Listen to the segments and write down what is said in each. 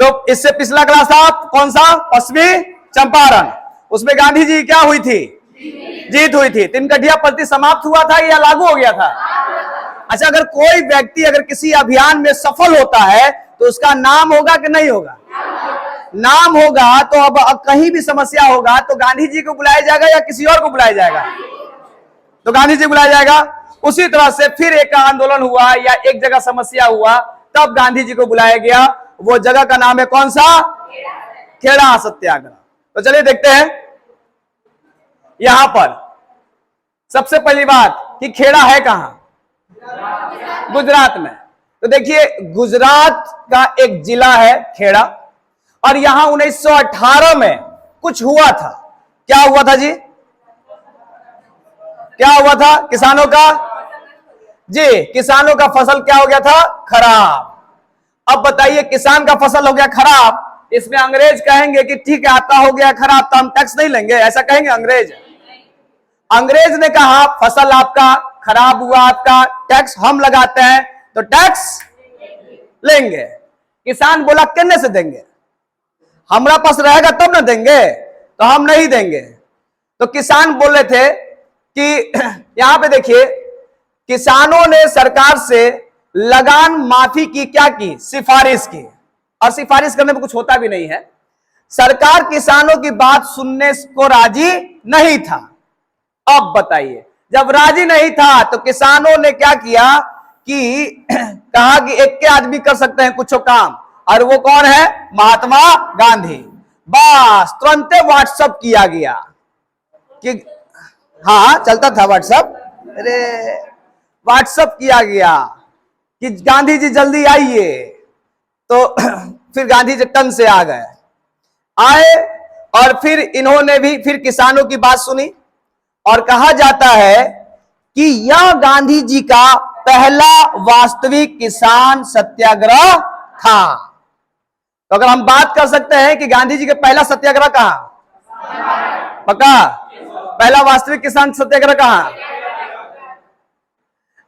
जो इससे पिछला क्लास था कौन सा, पश्चिमी चंपारण, उसमें गांधी जी क्या हुई थी, जीत हुई थी। तिनकठिया पद्धति समाप्त हुआ था या लागू हो गया था? अच्छा, अगर कोई व्यक्ति अगर किसी अभियान में सफल होता है तो उसका नाम होगा कि नहीं होगा? नाम होगा। तो अब कहीं भी समस्या होगा तो गांधी जी को बुलाया जाएगा या किसी और को बुलाया जाएगा? तो गांधी जी बुलाया जाएगा। उसी तरह से फिर एक आंदोलन हुआ या एक जगह समस्या हुआ, तब गांधी जी को बुलाया गया। वो जगह का नाम है कौन सा? खेड़ा सत्याग्रह। तो चलिए देखते हैं यहां पर सबसे पहली बात कि खेड़ा है कहां? गुजरात में। तो देखिए गुजरात का एक जिला है खेड़ा, और यहां 1918 में कुछ हुआ था। क्या हुआ था जी? क्या हुआ था? किसानों का, जी किसानों का फसल क्या हो गया था? खराब। अब बताइए, किसान का फसल हो गया खराब, इसमें अंग्रेज कहेंगे कि ठीक है आपका हो गया खराब तो हम टैक्स नहीं लेंगे, ऐसा कहेंगे अंग्रेज? अंग्रेज ने कहा फसल आपका खराब हुआ, आपका टैक्स हम लगाते हैं तो टैक्स लेंगे। किसान बोला कितने से देंगे, हमारा पास रहेगा तब ना देंगे, तो हम नहीं देंगे। तो किसान बोले थे कि यहां पे देखिए, किसानों ने सरकार से लगान माफी की, क्या की? सिफारिश की। और सिफारिश करने में कुछ होता भी नहीं है। सरकार किसानों की बात सुनने को राजी नहीं था। अब बताइए, जब राजी नहीं था तो किसानों ने क्या किया कि कहा कि एक के आदमी कर सकते हैं कुछ काम, और वो कौन है? महात्मा गांधी। बस तुरंत व्हाट्सएप किया गया कि हाँ चलता था व्हाट्सएप, अरे व्हाट्सएप किया गया कि गांधी जी जल्दी आइए। तो फिर गांधी जी टन से आ गए, आए, और फिर इन्होंने भी फिर किसानों की बात सुनी। और कहा जाता है कि यह गांधी जी का पहला वास्तविक किसान सत्याग्रह था। तो अगर हम बात कर सकते हैं कि गांधी जी का पहला सत्याग्रह कहां? पक्का? पहला वास्तविक किसान सत्याग्रह कहां?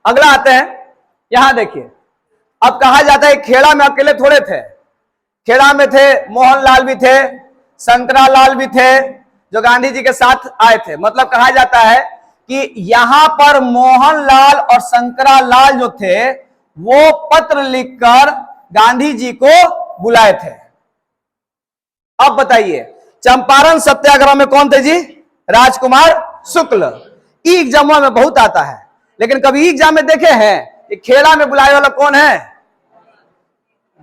अगला आते हैं, यहां देखिए। अब कहा जाता है खेड़ा में अकेले थोड़े थे, खेड़ा में थे मोहनलाल भी थे, शंकरालाल भी थे, जो गांधी जी के साथ आए थे। मतलब कहा जाता है कि यहां पर मोहनलाल और शंकरालाल जो थे वो पत्र लिखकर गांधी जी को बुलाए थे। अब बताइए, चंपारण सत्याग्रह में कौन थे जी? राजकुमार शुक्ल। ई एग्जाम में बहुत आता है, लेकिन कभी एग्जाम में देखे हैं कि खेड़ा में बुलाए वाला कौन है?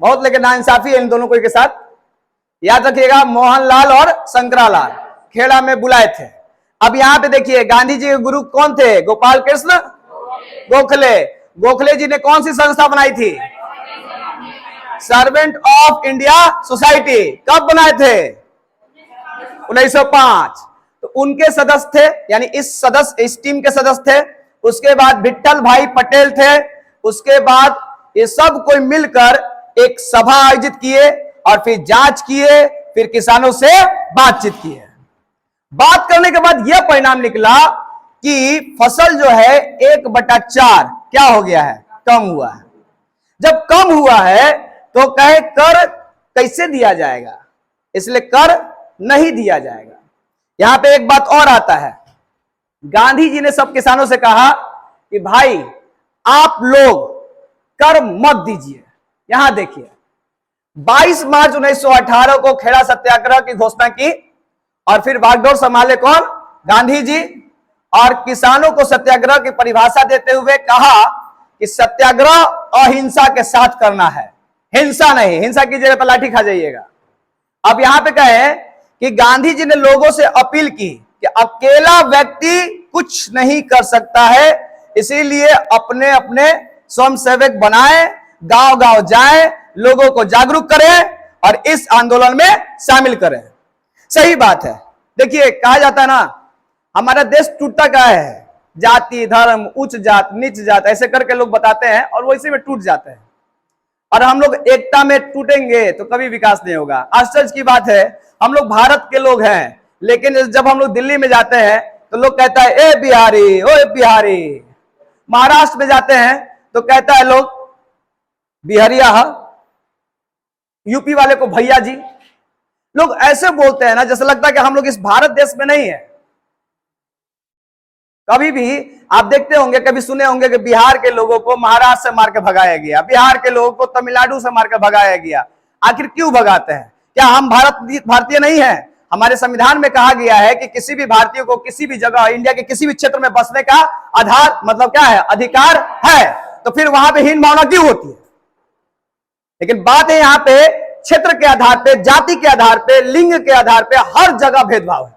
बहुत लेकिन नाइंसाफी है इन दोनों को के साथ। याद रखिएगा, मोहनलाल और शंकरालाल खेड़ा में बुलाए थे। अब यहां पे देखिए, गांधी जी के गुरु कौन थे? गोपाल कृष्ण गोखले। गोखले जी ने कौन सी संस्था बनाई थी? Servant of India society. कब बनाए थे? 1905। तो उनके सदस्य थे, यानी इस टीम के सदस्य थे। उसके बाद विट्ठल भाई पटेल थे। उसके बाद ये सब कोई मिलकर एक सभा आयोजित किए और फिर जांच किए, फिर किसानों से बातचीत किए। बात करने के बाद यह परिणाम निकला कि फसल जो है 1/4 क्या हो गया है? कम हुआ है। जब कम हुआ है तो कहे कर कैसे दिया जाएगा, इसलिए कर नहीं दिया जाएगा। यहां पे एक बात और आता है, गांधी जी ने सब किसानों से कहा कि भाई आप लोग कर मत दीजिए। यहां देखिए, 22 मार्च 1918 को खेड़ा सत्याग्रह की घोषणा की, और फिर बागडोर संभाले कौन? गांधी जी। और किसानों को सत्याग्रह की परिभाषा देते हुए कहा कि सत्याग्रह अहिंसा के साथ करना है, हिंसा नहीं। हिंसा की जगह पर लाठी खा जाइएगा। अब यहां पे कहे कि गांधी जी ने लोगों से अपील की कि अकेला व्यक्ति कुछ नहीं कर सकता है, इसीलिए अपने अपने स्वयंसेवक बनाएं, गांव गांव जाएं, लोगों को जागरूक करें और इस आंदोलन में शामिल करें। सही बात है। देखिए, कहा जाता है ना, हमारा देश टूटता क्या है? जाति, धर्म, उच्च जात, नीच जात, ऐसे करके लोग बताते हैं और वो इसी में टूट जाते हैं। और हम लोग एकता में टूटेंगे तो कभी विकास नहीं होगा। आश्चर्य की बात है, हम लोग भारत के लोग हैं, लेकिन जब हम लोग दिल्ली में जाते हैं तो लोग कहता है ए बिहारी, ओ बिहारी। महाराष्ट्र में जाते हैं तो कहता है लोग बिहारिया। यूपी वाले को भैया जी। लोग ऐसे बोलते हैं ना जैसे लगता है कि हम लोग इस भारत देश में नहीं है। कभी भी आप देखते होंगे, कभी सुने होंगे कि बिहार के लोगों को महाराष्ट्र से मार के भगाया गया, बिहार के लोगों को तमिलनाडु से मार के भगाया गया। आखिर क्यों भगाते हैं? क्या हम भारतीय नहीं है? हमारे संविधान में कहा गया है कि किसी भी भारतीय को किसी भी जगह इंडिया के किसी भी क्षेत्र में बसने का आधार मतलब क्या है? अधिकार है। तो फिर वहां पे हीन भावना क्यों होती है? लेकिन बात है यहां पे क्षेत्र के आधार पे, जाति के आधार पे, लिंग के आधार पे हर जगह भेदभाव है,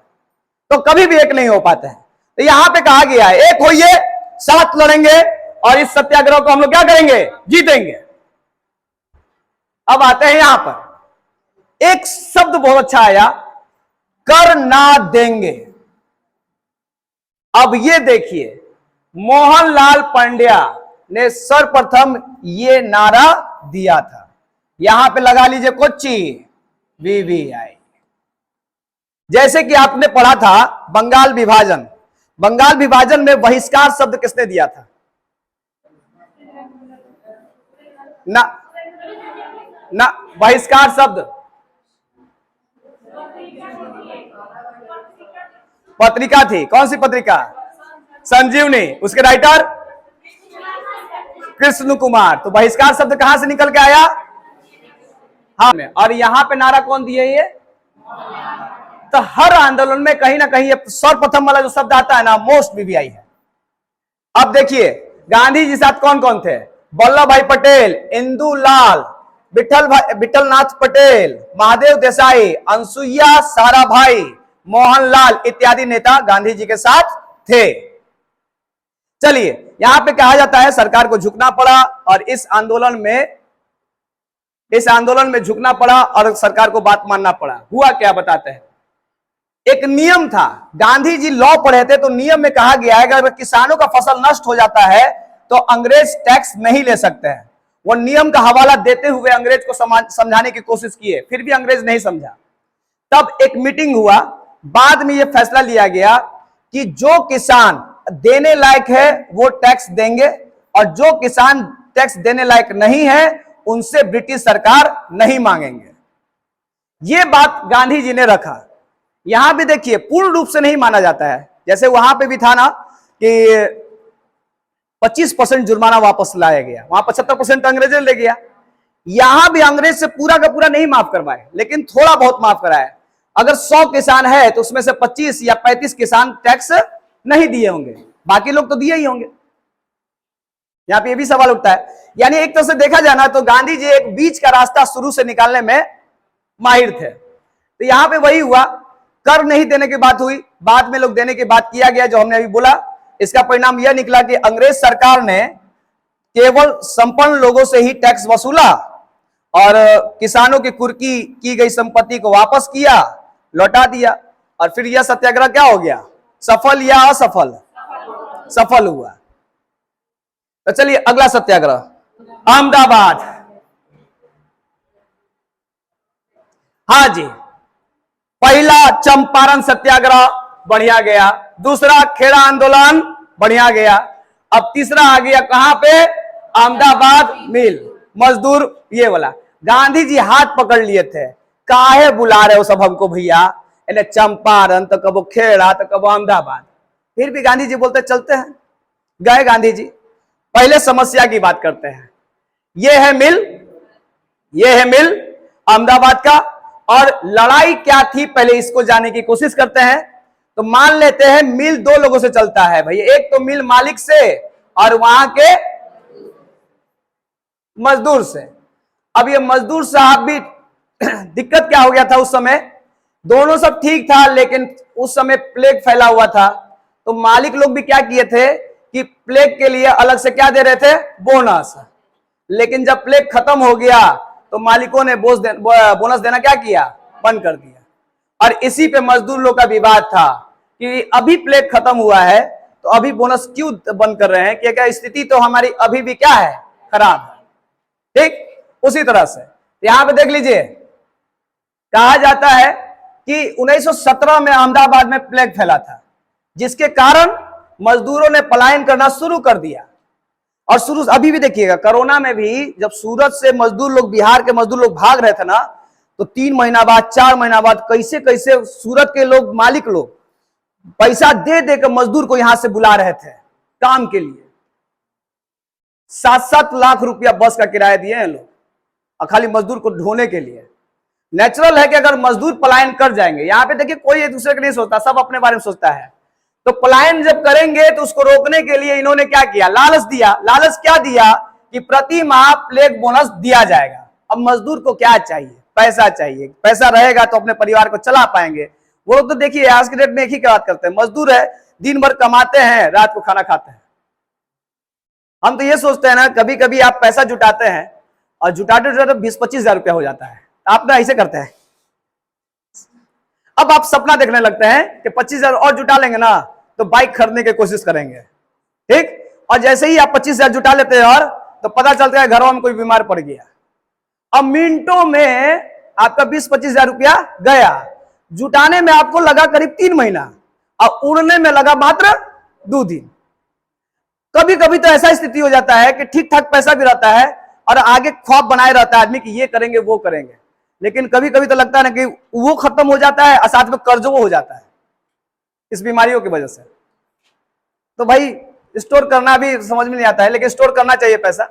तो कभी भी एक नहीं हो पाते हैं। तो यहां पे कहा गया है एक होइए, साथ लड़ेंगे और इस सत्याग्रह को हम लोग क्या करेंगे? जीतेंगे। अब आते हैं यहां पर एक शब्द बहुत अच्छा आया, कर ना देंगे। अब ये देखिए, मोहनलाल पांड्या ने सर्वप्रथम ये नारा दिया था। यहां पे लगा लीजिए कोच्चि VVI। जैसे कि आपने पढ़ा था बंगाल विभाजन, बंगाल विभाजन में बहिष्कार शब्द किसने दिया था? ना ना, बहिष्कार शब्द पत्रिका थी। कौन सी पत्रिका? संजीवनी। उसके राइटर कृष्ण कुमार। तो बहिष्कार शब्द कहां से निकल के आया? हाँ। और यहां पे नारा कौन दिए? ये तो हर आंदोलन में कहीं ना कहीं सर्वप्रथम वाला जो शब्द आता है ना, मोस्ट VVI है। अब देखिए गांधी जी साथ कौन कौन थे? वल्लभ भाई पटेल, इंदुलाल, विठल नाथ पटेल, महादेव देसाई, अनसुईया साराभाई, मोहनलाल इत्यादि नेता गांधी जी के साथ थे। चलिए यहां पे कहा जाता है सरकार को झुकना पड़ा और इस आंदोलन में झुकना पड़ा और सरकार को बात मानना पड़ा। हुआ क्या बताते हैं। एक नियम था, गांधी जी लॉ पढ़े थे तो नियम में कहा गया है कि अगर किसानों का फसल नष्ट हो जाता है तो अंग्रेज टैक्स नहीं ले सकते हैं। वो नियम का हवाला देते हुए अंग्रेज को समझाने की कोशिश किए, फिर भी अंग्रेज नहीं समझा। तब एक मीटिंग हुआ, बाद में यह फैसला लिया गया कि जो किसान देने लायक है वो टैक्स देंगे और जो किसान टैक्स देने लायक नहीं है उनसे ब्रिटिश सरकार नहीं मांगेंगे। यह बात गांधी जी ने रखा। यहां भी देखिए पूर्ण रूप से नहीं माना जाता है, जैसे वहां पे भी था ना कि 25% जुर्माना वापस लाया गया, वहां 75% अंग्रेज ले गया। यहां भी अंग्रेज से पूरा का पूरा नहीं माफ करवाए, लेकिन थोड़ा बहुत माफ कराया। अगर 100 किसान है तो उसमें से 25 या 35 किसान टैक्स नहीं दिए होंगे, बाकी लोग तो दिए ही होंगे। यहां पे ये भी सवाल उठता है। यानी एक तरह से देखा जाए ना तो गांधी जी एक बीच का रास्ता शुरू से निकालने में माहिर थे। तो यहां पे वही हुआ, कर नहीं देने की बात हुई, बाद में लोग देने की बात किया गया जो हमने अभी बोला। इसका परिणाम यह निकला कि अंग्रेज सरकार ने केवल संपन्न लोगों से ही टैक्स वसूला और किसानों की कुर्की की गई संपत्ति को वापस किया, लौटा दिया। और फिर यह सत्याग्रह क्या हो गया? सफल या असफल? सफल हुआ। तो चलिए अगला सत्याग्रह, अहमदाबाद। हाँ जी, पहला चंपारण सत्याग्रह बढ़िया गया, दूसरा खेड़ा आंदोलन बढ़िया गया, अब तीसरा आ गया कहां पे? अहमदाबाद मिल मजदूर ये वाला। गांधी जी हाथ पकड़ लिए थे, काहे बुला रहे हो सब हमको भैया, इन्हें चंपारण तो कबो खेड़ा तो कबो अहमदाबाद। फिर भी गांधी जी बोलते चलते हैं। गए गांधी जी, पहले समस्या की बात करते हैं। ये है मिल अहमदाबाद का, और लड़ाई क्या थी पहले इसको जानने की कोशिश करते हैं। तो मान लेते हैं मिल दो लोगों से चलता है भैया, एक तो मिल मालिक से और वहां के मजदूर से। अब ये मजदूर साहब भी दिक्कत क्या हो गया था उस समय, दोनों सब ठीक था लेकिन उस समय प्लेग फैला हुआ था। तो मालिक लोग भी क्या किए थे कि प्लेग के लिए अलग से क्या दे रहे थे? बोनस। लेकिन जब प्लेग खत्म हो गया तो मालिकों ने बोनस देना क्या किया? बंद कर दिया। और इसी पे मजदूर लोग का विवाद था कि अभी प्लेग खत्म हुआ है तो अभी बोनस क्यों बंद कर रहे हैं, कि क्या स्थिति तो हमारी अभी भी क्या है? खराब है। ठीक उसी तरह से यहां पे देख लीजिए, कहा जाता है कि 1917 में अहमदाबाद में प्लेग फैला था, जिसके कारण मजदूरों ने पलायन करना शुरू कर दिया। और शुरू अभी भी देखिएगा, कोरोना में भी जब सूरत से मजदूर लोग, बिहार के मजदूर लोग भाग रहे थे ना, तो 3 महीना बाद, 4 महीना बाद कैसे कैसे सूरत के लोग, मालिक लोग पैसा दे दे के मजदूर को यहां से बुला रहे थे काम के लिए। 7-7 लाख रुपया बस का किराया दिए हैं लोग, और खाली मजदूर को ढोने के लिए। नेचुरल है कि अगर मजदूर पलायन कर जाएंगे, यहां पे देखिए कोई एक दूसरे के नहीं सोचता, सब अपने बारे में सोचता है। तो पलायन जब करेंगे तो उसको रोकने के लिए इन्होंने क्या किया, लालच दिया। लालच क्या दिया कि प्रति माह प्लेग बोनस दिया जाएगा। अब मजदूर को क्या चाहिए, पैसा चाहिए। पैसा रहेगा तो अपने परिवार को चला पाएंगे। वो तो देखिए आज के डेट में एक ही बात करते हैं, मजदूर है, दिन भर कमाते हैं, रात को खाना खाते हैं। हम तो ये सोचते हैं ना, कभी कभी आप पैसा जुटाते हैं और जुटाते जुटाते 20-25 हजार रुपया हो जाता है, आप ना ऐसे करते हैं। अब आप सपना देखने लगते हैं कि 25 हजार और जुटा लेंगे ना तो बाइक खरीदने की कोशिश करेंगे, ठीक। और जैसे ही आप 25 हजार जुटा लेते हैं और तो पता चलता है घरों में कोई बीमार पड़ गया। अब मिनटों में आपका 20-25 हजार रुपया गया। जुटाने में आपको लगा करीब 3 महीना और उड़ने में लगा मात्र 2 दिन। कभी कभी तो ऐसा स्थिति हो जाता है कि ठीक ठाक पैसा भी रहता है और आगे ख्वाब बनाए रहता है आदमी कि ये करेंगे वो करेंगे, लेकिन कभी कभी तो लगता है ना कि वो खत्म हो जाता है और साथ में कर्जों हो जाता है इस बीमारियों की वजह से। तो भाई स्टोर करना भी समझ में नहीं आता है, लेकिन स्टोर करना चाहिए पैसा।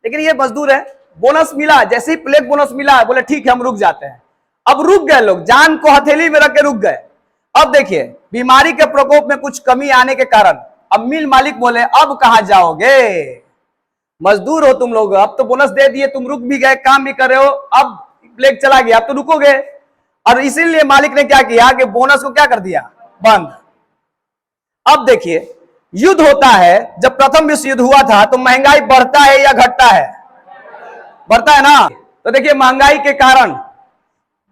लेकिन ये मजदूर है, बोनस मिला, जैसे ही प्लेग बोनस मिला बोले ठीक है हम रुक जाते हैं। अब रुक गए लोग, जान को हथेली में रख के रुक गए। अब देखिए बीमारी के प्रकोप में कुछ कमी आने के कारण अब मिल मालिक बोले अब कहां जाओगे, मजदूर हो तुम लोग, अब तो बोनस दे दिए, तुम रुक भी गए, काम भी कर रहे हो, अब प्लेग चला गया, अब तो रुकोगे। और इसीलिए मालिक ने क्या किया कि बोनस को क्या कर दिया, बंद। अब देखिए युद्ध होता है, जब प्रथम विश्व युद्ध हुआ था तो महंगाई बढ़ता है या घटता है, बढ़ता है ना। तो देखिए महंगाई के कारण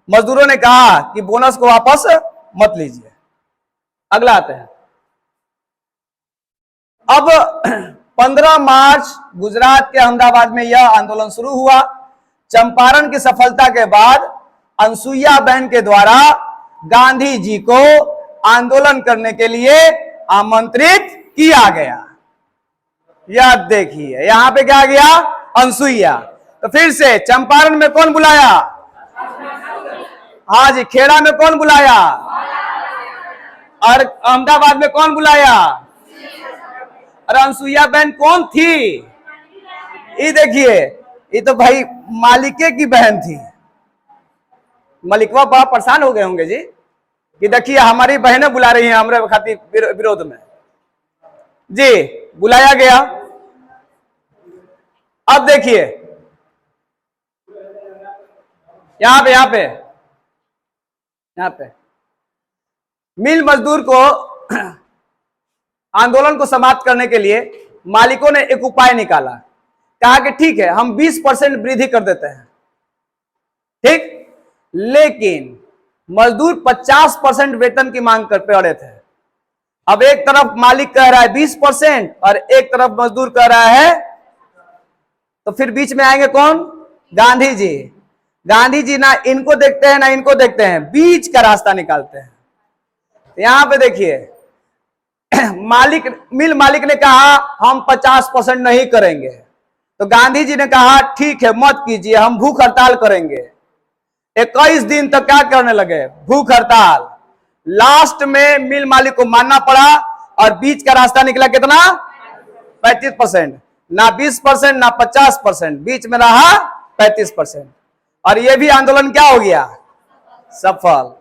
मजदूरों ने कहा कि बोनस को वापस मत लीजिए। अगला आते हैं। अब 15 मार्च गुजरात के अहमदाबाद में यह आंदोलन शुरू हुआ। चंपारण की सफलता के बाद अनसुईया बहन के द्वारा गांधी जी को आंदोलन करने के लिए आमंत्रित किया गया। यह देखिए यहां पे क्या गया, अनसुईया। तो फिर से चंपारण में कौन बुलाया, हाँ जी, खेड़ा में कौन बुलाया, और अहमदाबाद में कौन बुलाया। और अनसुईया बहन कौन थी, ये देखिए, ये तो भाई मालिके की बहन थी। मलिकवा बड़ा परेशान हो गए होंगे जी कि देखिए हमारी बहनें बुला रही हैं हमारे खातिर विरोध में जी, बुलाया गया। अब देखिए यहां पे मिल मजदूर को आंदोलन को समाप्त करने के लिए मालिकों ने एक उपाय निकाला। कहा कि ठीक है हम 20% वृद्धि कर देते हैं, ठीक, लेकिन मजदूर 50% वेतन की मांग कर पड़े थे। अब एक तरफ मालिक कह रहा है 20% और एक तरफ मजदूर कह रहा है, तो फिर बीच में आएंगे कौन, गांधी जी। गांधी जी ना इनको देखते हैं ना इनको देखते हैं, बीच का रास्ता निकालते हैं। यहां पे देखिए मिल मालिक ने कहा हम 50% नहीं करेंगे, तो गांधी जी ने कहा ठीक है मत कीजिए, हम भूख हड़ताल करेंगे। 21 दिन तक क्या करने लगे, भूख हड़ताल। लास्ट में मिल मालिक को मानना पड़ा और बीच का रास्ता निकला कितना, 35%, ना 20% ना 50%, बीच में रहा 35%। और यह भी आंदोलन क्या हो गया, सफल।